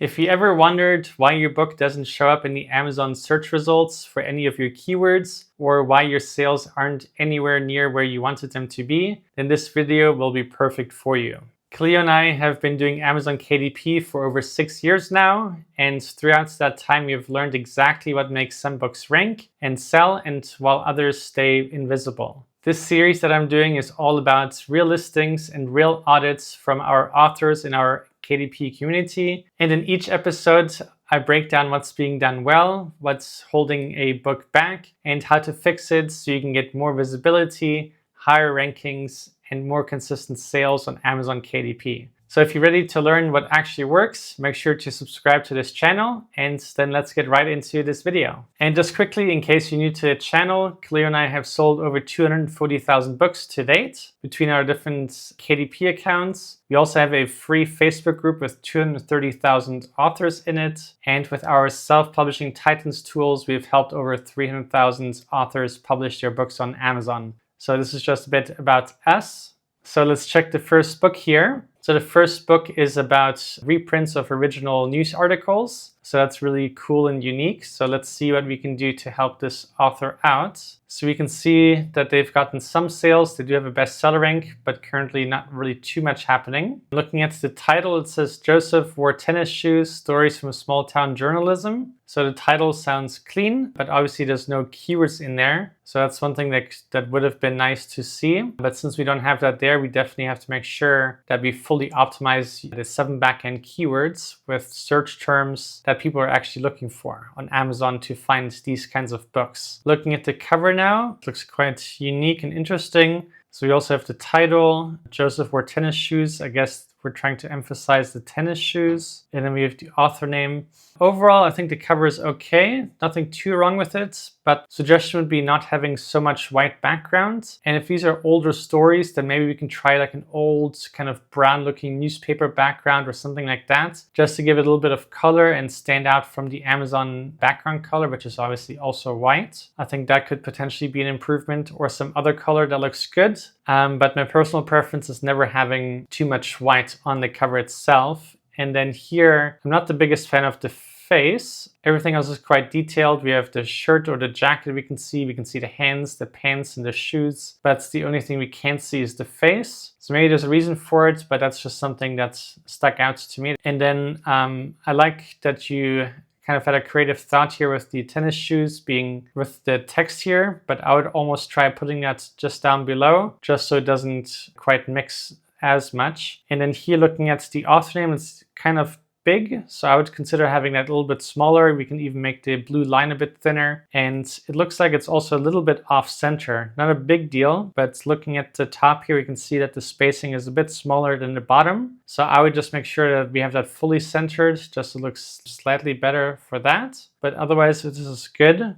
If you ever wondered why your book doesn't show up in the Amazon search results for any of your keywords, or why your sales aren't anywhere near where you wanted them to be, then this video will be perfect for you. Cleo and I have been doing Amazon KDP for over 6 years now, and throughout that time we have learned exactly what makes some books rank and sell, and while others stay invisible. This series that I'm doing is all about real listings and real audits from our authors in our KDP community. And in each episode, I break down what's being done well, what's holding a book back, and how to fix it so you can get more visibility, higher rankings, and more consistent sales on Amazon KDP. So if you're ready to learn what actually works, make sure to subscribe to this channel, and then let's get right into this video. And just quickly, in case you're new to the channel, Cleo and I have sold over 240,000 books to date between our different KDP accounts. We also have a free Facebook group with 230,000 authors in it. And with our self-publishing Titans tools, we've helped over 300,000 authors publish their books on Amazon. So this is just a bit about us. So let's check the first book here. So the first book is about reprints of original news articles. So that's really cool and unique. So let's see what we can do to help this author out. So we can see that they've gotten some sales. They do have a bestseller rank, but currently not really too much happening. Looking at the title, it says Joseph wore tennis shoes, stories from small town journalism. So the title sounds clean, but obviously there's no keywords in there. So that's one thing that would have been nice to see. But since we don't have that there, we definitely have to make sure that we fully optimize the 7 backend keywords with search terms that people are actually looking for on Amazon to find these kinds of books. Looking at the cover now, it looks quite unique and interesting. So we also have the title, Joseph wore tennis shoes. I guess we're trying to emphasize the tennis shoes. And then we have the author name. Overall, I think the cover is okay. Nothing too wrong with it, but suggestion would be not having so much white background. And if these are older stories, then maybe we can try like an old kind of brown looking newspaper background or something like that, just to give it a little bit of color and stand out from the Amazon background color, which is obviously also white. I think that could potentially be an improvement, or some other color that looks good. But my personal preference is never having too much white on the cover itself. And then here, I'm not the biggest fan of the face. Everything else is quite detailed. We have the shirt or the jacket we can see the hands, the pants, and the shoes. But the only thing we can't see is the face. So maybe there's a reason for it, but that's just something that's stuck out to me. And then I like that you kind of had a creative thought here with the tennis shoes being with the text here, but I would almost try putting that just down below, just so it doesn't quite mix as much. And then here, looking at the author name, it's kind of big, so I would consider having that a little bit smaller. We can even make the blue line a bit thinner, and it looks like it's also a little bit off center. Not a big deal, but looking at the top here, we can see that the spacing is a bit smaller than the bottom. So I would just make sure that we have that fully centered, just so it looks slightly better for that. But otherwise, this is good.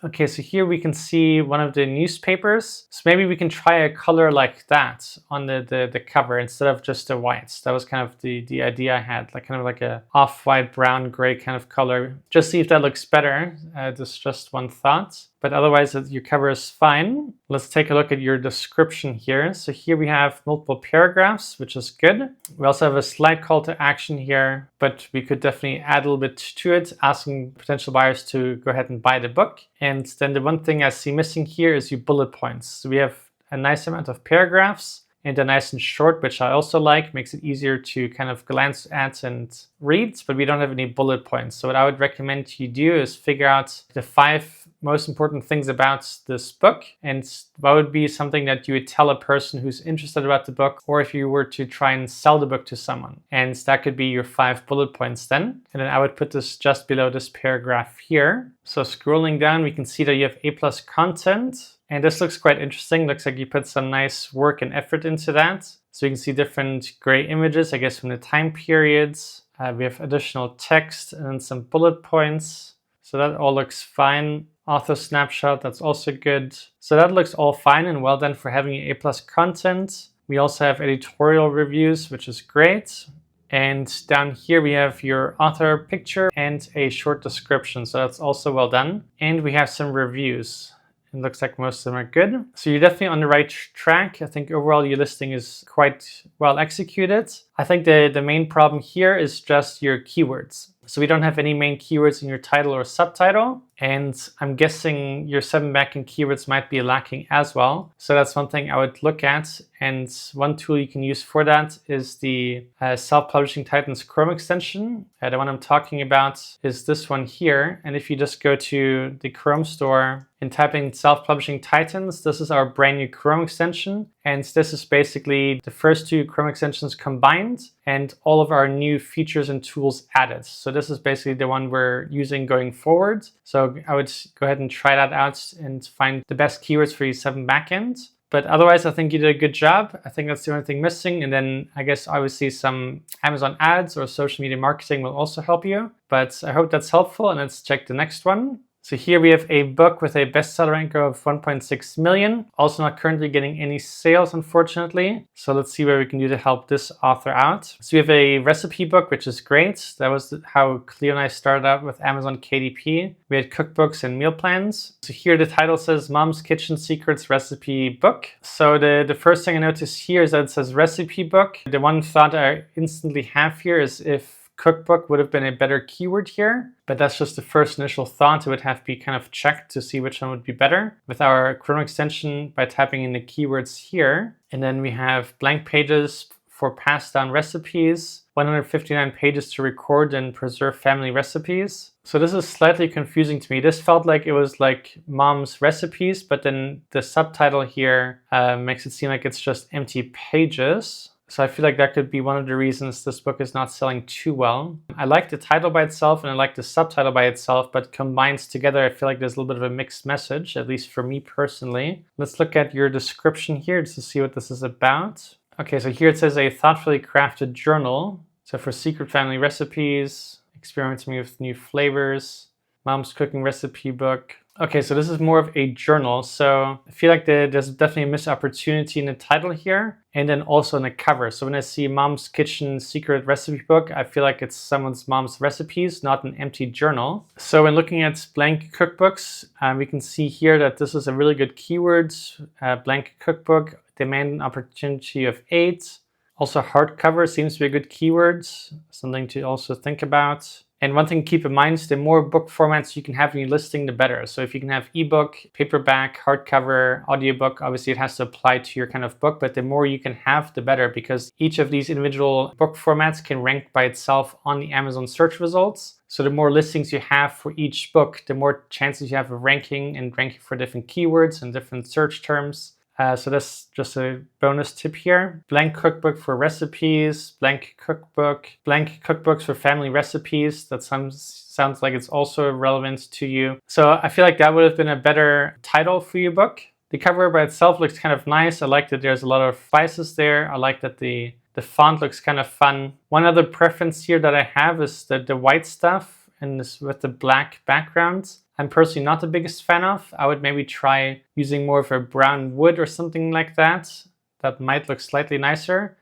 Okay, so here we can see one of the newspapers. So maybe we can try a color like that on the cover instead of just the whites. That was kind of the idea I had, like kind of like a off-white, brown, gray kind of color. Just see if that looks better. This is just one thought. But otherwise, your cover is fine. Let's take a look at your description here. So here we have multiple paragraphs, which is good. We also have a slight call to action here, but we could definitely add a little bit to it, asking potential buyers to go ahead and buy the book. And then the one thing I see missing here is your bullet points. So we have a nice amount of paragraphs, and they're nice and short, which I also like. Makes it easier to kind of glance at and read, but we don't have any bullet points. So what I would recommend you do is figure out the 5 most important things about this book, and what would be something that you would tell a person who's interested about the book, or if you were to try and sell the book to someone. And that could be your 5 bullet points then. And then I would put this just below this paragraph here. So scrolling down, we can see that you have A+ content. And this looks quite interesting. Looks like you put some nice work and effort into that. So you can see different gray images, I guess, from the time periods. We have additional text and some bullet points. So that all looks fine. Author snapshot, that's also good. So that looks all fine and well done for having A+ content. We also have editorial reviews, which is great. And down here we have your author picture and a short description. So that's also well done. And we have some reviews. It looks like most of them are good. So you're definitely on the right track. I think overall your listing is quite well executed. I think the main problem here is just your keywords. So we don't have any main keywords in your title or subtitle. And I'm guessing your 7 backend keywords might be lacking as well. So that's one thing I would look at. And one tool you can use for that is the Self-Publishing Titans Chrome extension. The one I'm talking about is this one here. And if you just go to the Chrome store and type in Self-Publishing Titans, this is our brand new Chrome extension. And this is basically the first 2 Chrome extensions combined and all of our new features and tools added. So this is basically the one we're using going forward. So I would go ahead and try that out and find the best keywords for your 7 backend. But otherwise, I think you did a good job. I think that's the only thing missing. And then I guess obviously some Amazon ads or social media marketing will also help you. But I hope that's helpful. And let's check the next one. So here we have a book with a bestseller rank of 1.6 million. Also not currently getting any sales, unfortunately. So let's see what we can do to help this author out. So we have a recipe book, which is great. That was how Cleo and I started out with Amazon KDP. We had cookbooks and meal plans. So here the title says Mom's Kitchen Secrets Recipe Book. So the first thing I notice here is that it says recipe book. The one thought I instantly have here is if cookbook would have been a better keyword here, but that's just the first initial thought. It would have to be kind of checked to see which one would be better. With our Chrome extension, by typing in the keywords here, and then we have blank pages for passed down recipes, 159 pages to record and preserve family recipes. So this is slightly confusing to me. This felt like it was like mom's recipes, but then the subtitle here makes it seem like it's just empty pages. So I feel like that could be one of the reasons this book is not selling too well. I like the title by itself and I like the subtitle by itself, but combined together, I feel like there's a little bit of a mixed message, at least for me personally. Let's look at your description here just to see what this is about. Okay, so here it says a thoughtfully crafted journal. So for secret family recipes, experimenting with new flavors, mom's cooking recipe book. Okay, so this is more of a journal. So I feel like there's definitely a missed opportunity in the title here and then also in the cover. So when I see Mom's Kitchen Secret Recipe Book, I feel like it's someone's mom's recipes, not an empty journal. So when looking at blank cookbooks, we can see here that this is a really good keyword. Blank cookbook, demand an opportunity of 8. Also hardcover seems to be a good keyword, something to also think about. And one thing to keep in mind is the more book formats you can have in your listing, the better. So if you can have ebook, paperback, hardcover, audiobook, obviously it has to apply to your kind of book, but the more you can have, the better, because each of these individual book formats can rank by itself on the Amazon search results. So the more listings you have for each book, the more chances you have of ranking and ranking for different keywords and different search terms. So that's just a bonus tip here. Blank cookbook for recipes, blank cookbooks for family recipes. That sounds like it's also relevant to you. So I feel like that would have been a better title for your book. The cover by itself looks kind of nice. I like that there's a lot of spices there. I like that the font looks kind of fun. One other preference here that I have is the white stuff and this with the black background. I'm personally not the biggest fan of. I would maybe try using more of a brown wood or something like that. That might look slightly nicer.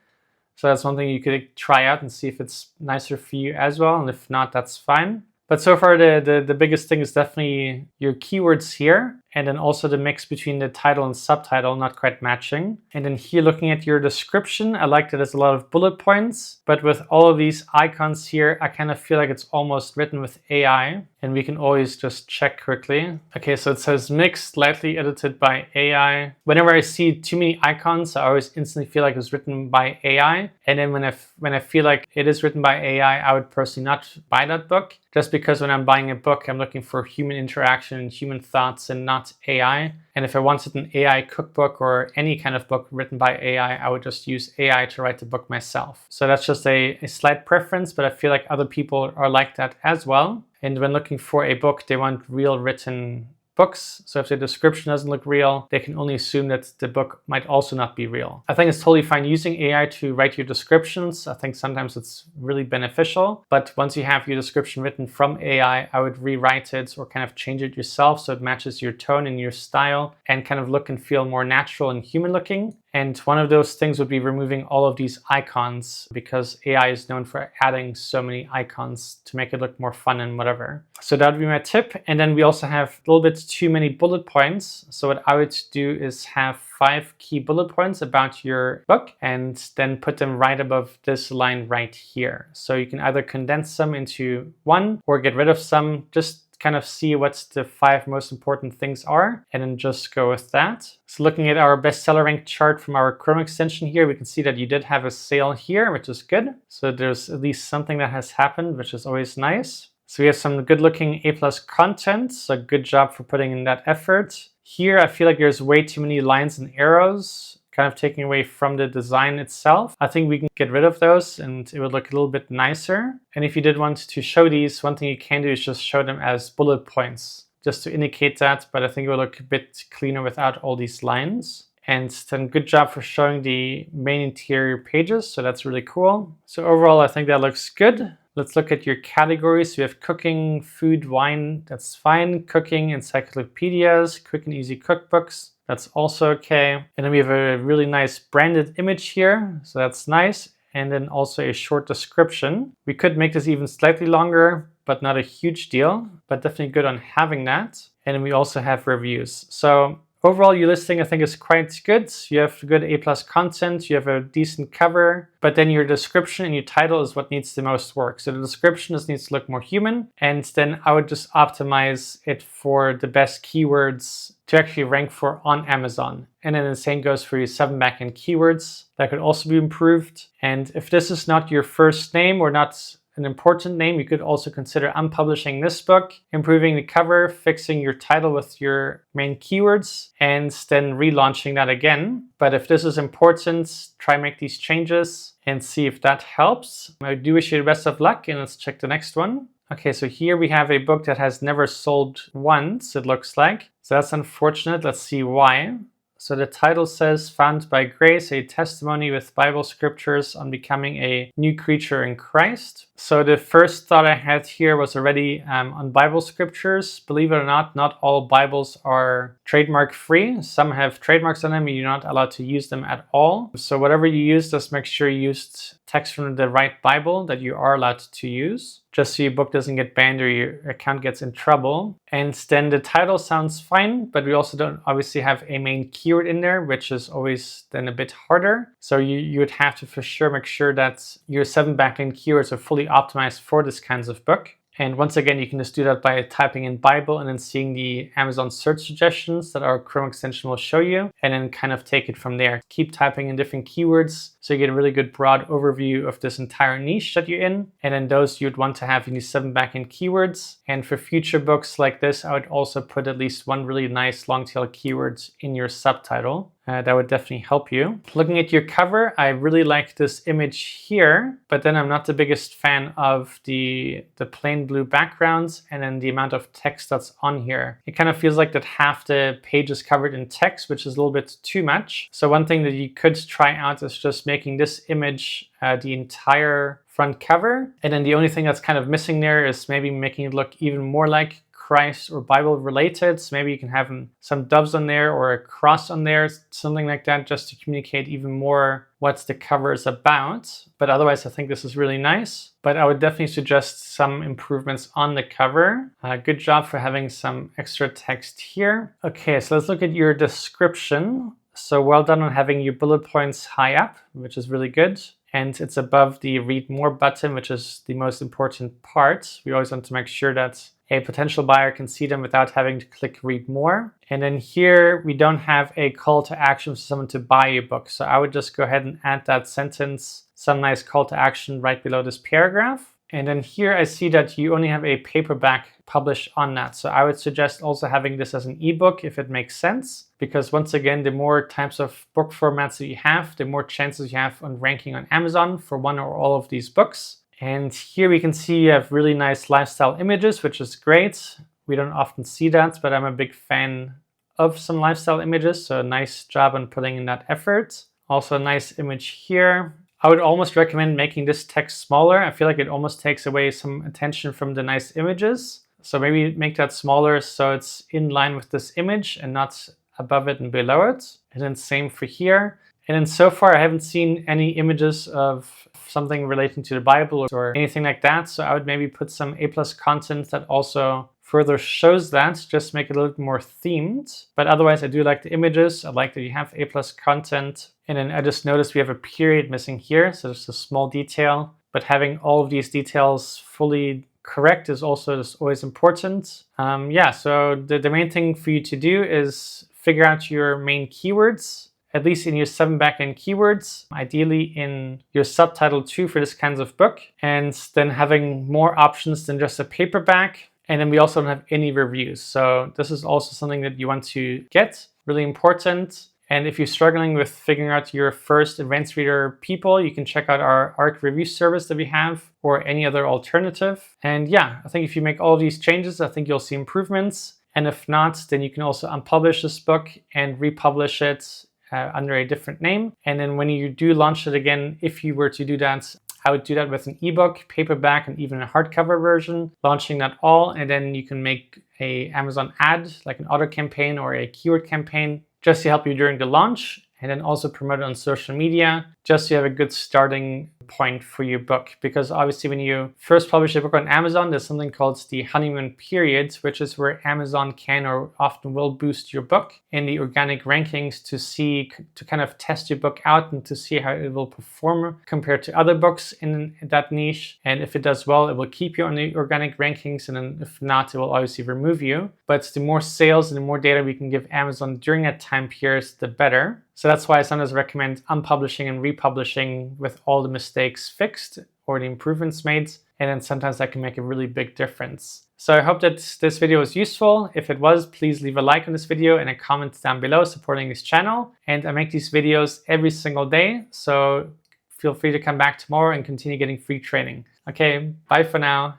So that's one thing you could try out and see if it's nicer for you as well. And if not, that's fine. But so far, the biggest thing is definitely your keywords here. And then also the mix between the title and subtitle not quite matching. And then here looking at your description, I like that there's a lot of bullet points. But with all of these icons here, I kind of feel like it's almost written with AI. And we can always just check quickly. Okay, so it says mixed, lightly edited by AI. Whenever I see too many icons, I always instantly feel like it's written by AI. And then when I feel like it is written by AI, I would personally not buy that book. Just because when I'm buying a book, I'm looking for human interaction and human thoughts and not AI. And if I wanted an AI cookbook or any kind of book written by AI, I would just use AI to write the book myself. So that's just a slight preference, but I feel like other people are like that as well. And when looking for a book, they want real written books. So if the description doesn't look real, they can only assume that the book might also not be real. I think it's totally fine using AI to write your descriptions. I think sometimes it's really beneficial, but once you have your description written from AI, I would rewrite it or kind of change it yourself so it matches your tone and your style and kind of look and feel more natural and human looking. And one of those things would be removing all of these icons, because AI is known for adding so many icons to make it look more fun and whatever. So that would be my tip. And then we also have a little bit too many bullet points. So what I would do is have 5 key bullet points about your book and then put them right above this line right here. So you can either condense some into one or get rid of some. Just kind of see what the 5 most important things are and then just go with that. So looking at our bestseller rank chart from our Chrome extension here, we can see that you did have a sale here, which is good. So there's at least something that has happened, which is always nice. So we have some good looking A+ content, so good job for putting in that effort. Here I feel like there's way too many lines and arrows, kind of taking away from the design itself. I think we can get rid of those and it would look a little bit nicer. And if you did want to show these, one thing you can do is just show them as bullet points, just to indicate that, but I think it will look a bit cleaner without all these lines. And then good job for showing the main interior pages, so that's really cool. So overall, I think that looks good. Let's look at your categories. We have cooking, food, wine, that's fine. Cooking, encyclopedias, quick and easy cookbooks, that's also okay. And then we have a really nice branded image here, so that's nice. And then also a short description. We could make this even slightly longer, but not a huge deal, but definitely good on having that. And then we also have reviews. So overall, your listing, I think, is quite good. You have good A+ content, you have a decent cover, but then your description and your title is what needs the most work. So the description just needs to look more human. And then I would just optimize it for the best keywords to actually rank for on Amazon. And then the same goes for your 7 backend keywords. That could also be improved. And if this is not your first name or not an important name, you could also consider unpublishing this book, improving the cover, fixing your title with your main keywords, and then relaunching that again. But if this is important, try make these changes and see if that helps. I do wish you the best of luck, and let's check the next one. Okay, so here we have a book that has never sold once, it looks like. So that's unfortunate. Let's see why. So the title says, Found by Grace, a testimony with Bible scriptures on becoming a new creature in Christ. So the first thought I had here was already on Bible scriptures. Believe it or not all Bibles are trademark free. Some have trademarks on them and you're not allowed to use them at all. So whatever you use, just make sure you used text from the right Bible that you are allowed to use, just so your book doesn't get banned or your account gets in trouble. And then the title sounds fine, but we also don't obviously have a main keyword in there, which is always then a bit harder. So you would have to for sure make sure that your 7 backend keywords are fully optimized for this kinds of book. And once again, you can just do that by typing in Bible and then seeing the Amazon search suggestions that our Chrome extension will show you, and then kind of take it from there. Keep typing in different keywords so you get a really good broad overview of this entire niche that you're in. And then those you'd want to have in these 7 backend keywords. And for future books like this, I would also put at least one really nice long tail keyword in your subtitle. That would definitely help you. Looking at your cover, I really like this image here, but then I'm not the biggest fan of the plain blue backgrounds and then the amount of text that's on here. It kind of feels like that half the page is covered in text, which is a little bit too much. So one thing that you could try out is just making this image the entire front cover. And then the only thing that's kind of missing there is maybe making it look even more like Christ or Bible related. So maybe you can have some doves on there or a cross on there, something like that, just to communicate even more what the cover is about. But otherwise, I think this is really nice. But I would definitely suggest some improvements on the cover. Good job for having some extra text here. Okay, so let's look at your description. So well done on having your bullet points high up, which is really good. And it's above the read more button, which is the most important part. We always want to make sure that a potential buyer can see them without having to click read more. And then here we don't have a call to action for someone to buy your book. So I would just go ahead and add that sentence, some nice call to action right below this paragraph. And then here I see that you only have a paperback published on that. So I would suggest also having this as an ebook if it makes sense, because once again, the more types of book formats that you have, the more chances you have on ranking on Amazon for one or all of these books. And here we can see you have really nice lifestyle images, which is great. We don't often see that, but I'm a big fan of some lifestyle images. So a nice job on putting in that effort. Also a nice image here. I would almost recommend making this text smaller. I feel like it almost takes away some attention from the nice images. So maybe make that smaller so it's in line with this image and not above it and below it. And then same for here. And then so far, I haven't seen any images of something relating to the Bible or anything like that. So I would maybe put some A+ content that also further shows that, just make it a little bit more themed. But otherwise, I do like the images. I like that you have A+ content. And then I just noticed we have a period missing here. So just a small detail. But having all of these details fully correct is also just always important. So the main thing for you to do is figure out your main keywords, at least in your 7 backend keywords, ideally in your subtitle too for this kinds of book, and then having more options than just a paperback. And then we also don't have any reviews. So this is also something that you want to get, really important. And if you're struggling with figuring out your first advanced reader people, you can check out our ARC review service that we have or any other alternative. And yeah, I think if you make all of these changes, I think you'll see improvements. And if not, then you can also unpublish this book and republish it under a different name. And then when you do launch it again, if you were to do that, I would do that with an ebook, paperback, and even a hardcover version, launching that all. And then you can make a Amazon ad, like an auto campaign or a keyword campaign, just to help you during the launch, and then also promote it on social media, just so you have a good starting point for your book. Because obviously when you first publish a book on Amazon, there's something called the honeymoon period, which is where Amazon can or often will boost your book in the organic rankings to kind of test your book out and to see how it will perform compared to other books in that niche. And if it does well, it will keep you on the organic rankings, and then if not, it will obviously remove you. But the more sales and the more data we can give Amazon during that time period, the better. So that's why I sometimes recommend unpublishing and republishing with all the mistakes fixed or the improvements made. And then sometimes that can make a really big difference. So I hope that this video was useful. If it was, please leave a like on this video and a comment down below supporting this channel. And I make these videos every single day. So feel free to come back tomorrow and continue getting free training. Okay, bye for now.